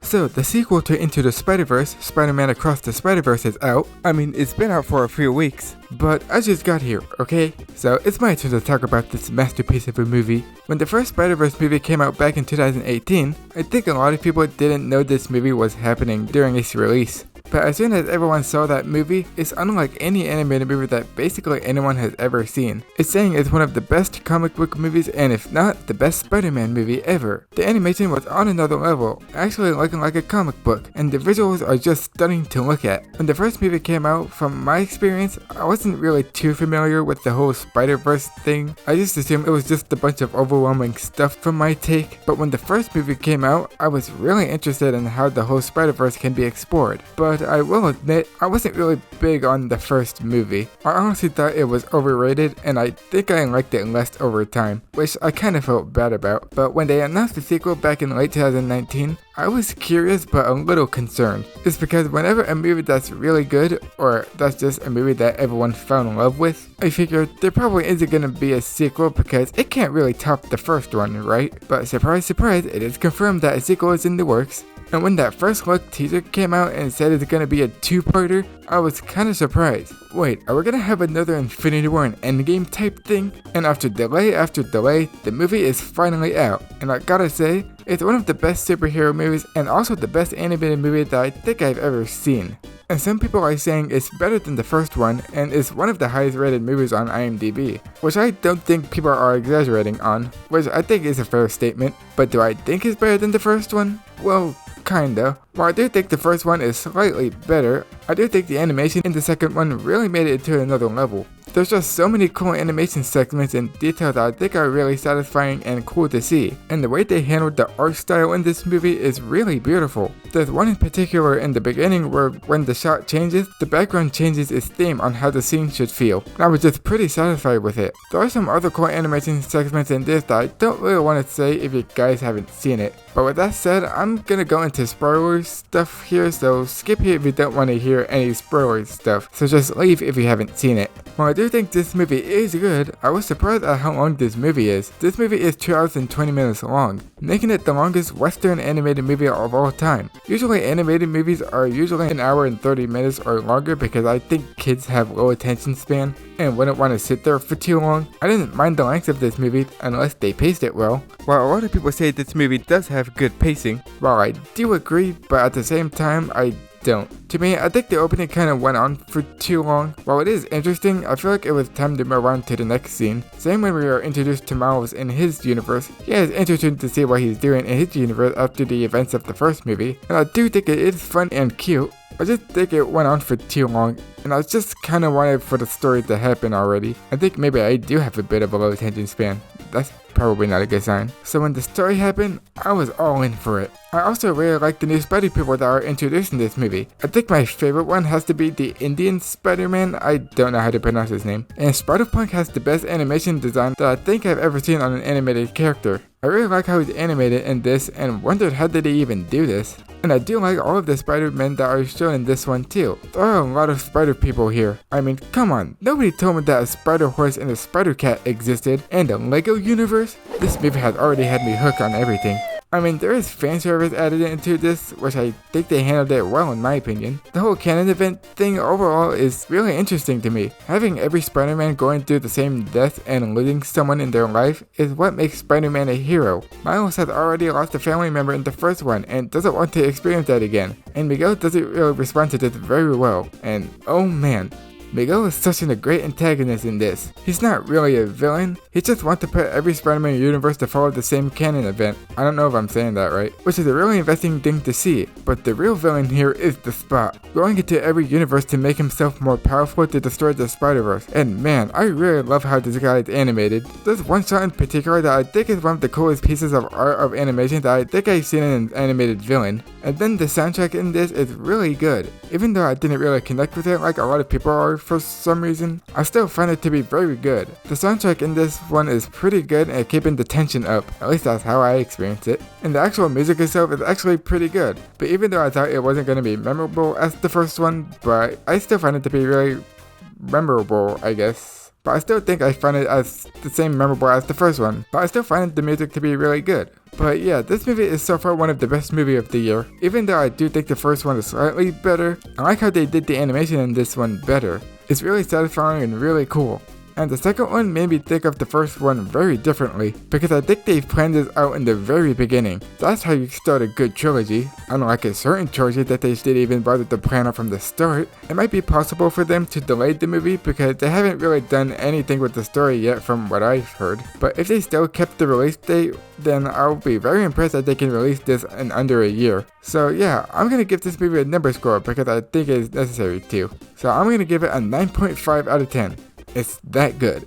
So, the sequel to Into the Spider-Verse, Spider-Man Across the Spider-Verse is out. I mean, it's been out for a few weeks, but I just got here, okay? So, it's my turn to talk about this masterpiece of a movie. When the first Spider-Verse movie came out back in 2018, I think a lot of people didn't know this movie was happening during its release. But as soon as everyone saw that movie, it's unlike any animated movie that basically anyone has ever seen. It's saying it's one of the best comic book movies, and if not, the best Spider-Man movie ever. The animation was on another level, actually looking like a comic book, and the visuals are just stunning to look at. When the first movie came out, from my experience, I wasn't really too familiar with the whole Spider-Verse thing. I just assumed it was just a bunch of overwhelming stuff from my take, but when the first movie came out, I was really interested in how the whole Spider-Verse can be explored. But I will admit, I wasn't really big on the first movie. I honestly thought it was overrated, and I think I liked it less over time, which I kind of felt bad about. But when they announced the sequel back in late 2019, I was curious but a little concerned. It's because whenever a movie that's really good, or that's just a movie that everyone fell in love with, I figured there probably isn't gonna be a sequel because it can't really top the first one, right? But surprise surprise, it is confirmed that a sequel is in the works. And when that first look teaser came out and said it's gonna be a two-parter, I was kinda surprised. Wait, are we gonna have another Infinity War and Endgame type thing? And after delay, the movie is finally out. And I gotta say, it's one of the best superhero movies and also the best animated movie that I think I've ever seen. And some people are saying it's better than the first one and is one of the highest rated movies on IMDb, which I don't think people are exaggerating on, which I think is a fair statement. But do I think it's better than the first one? Well, kinda. While I do think the first one is slightly better, I do think the animation in the second one really made it to another level. There's just so many cool animation segments and details that I think are really satisfying and cool to see, and the way they handled the art style in this movie is really beautiful. There's one in particular in the beginning where when the shot changes, the background changes its theme on how the scene should feel, and I was just pretty satisfied with it. There are some other cool animation segments in this that I don't really want to say if you guys haven't seen it. But with that said, I'm gonna go into spoiler stuff here, so skip here if you don't want to hear any spoiler stuff, so just leave if you haven't seen it. While I do think this movie is good, I was surprised at how long this movie is. This movie is 2 hours and 20 minutes long, making it the longest Western animated movie of all time. Usually animated movies are usually an hour and 30 minutes or longer because I think kids have low attention span and wouldn't want to sit there for too long. I didn't mind the length of this movie unless they paced it well. While a lot of people say this movie does have good pacing, while I do agree, but at the same time I don't. To me, I think the opening kind of went on for too long. While it is interesting, I feel like it was time to move on to the next scene. Same when we are introduced to Miles in his universe. Yeah, it's interesting to see what he's doing in his universe after the events of the first movie, and I do think it is fun and cute. I just think it went on for too long, and I just kind of wanted for the story to happen already. I think maybe I do have a bit of a low attention span. That's probably not a good sign. So when the story happened, I was all in for it. I also really like the new Spidey people that are introduced in this movie. I think my favorite one has to be the Indian Spider-Man, I don't know how to pronounce his name. And Spider-Punk has the best animation design that I think I've ever seen on an animated character. I really like how he's animated in this and wondered how did he even do this. And I do like all of the Spider-Men that are shown in this one too. There are a lot of Spider people here. I mean, come on, nobody told me that a Spider Horse and a Spider Cat existed in the LEGO universe? This movie has already had me hooked on everything. I mean, there is fan service added into this, which I think they handled it well in my opinion. The whole canon event thing overall is really interesting to me. Having every Spider-Man going through the same death and losing someone in their life is what makes Spider-Man a hero. Miles has already lost a family member in the first one and doesn't want to experience that again. And Miguel doesn't really respond to this very well. And oh man, Miguel is such a great antagonist in this. He's not really a villain, he just wants to put every Spider-Man universe to follow the same canon event. I don't know if I'm saying that right. Which is a really investing thing to see, but the real villain here is the Spot, going into every universe to make himself more powerful to destroy the Spider-Verse. And man, I really love how this guy is animated. There's one shot in particular that I think is one of the coolest pieces of art of animation that I think I've seen in an animated villain. And then the soundtrack in this is really good. Even though I didn't really connect with it like a lot of people are for some reason, I still find it to be very good. The soundtrack in this one is pretty good at keeping the tension up, at least that's how I experience it. And the actual music itself is actually pretty good. But even though I thought it wasn't going to be memorable as the first one, but I still find it to be really memorable, I guess. but I still think I find it as the same memorable as the first one, but I still find the music to be really good. But yeah, this movie is so far one of the best movies of the year. Even though I do think the first one is slightly better, I like how they did the animation in this one better. It's really satisfying and really cool. And the second one made me think of the first one very differently, because I think they planned this out in the very beginning. That's how you start a good trilogy, unlike a certain trilogy that they didn't even bother to plan out from the start. It might be possible for them to delay the movie because they haven't really done anything with the story yet from what I've heard. But if they still kept the release date, then I'll be very impressed that they can release this in under a year. So yeah, I'm gonna give this movie a number score because I think it is necessary to. So I'm gonna give it a 9.5 out of 10. It's that good.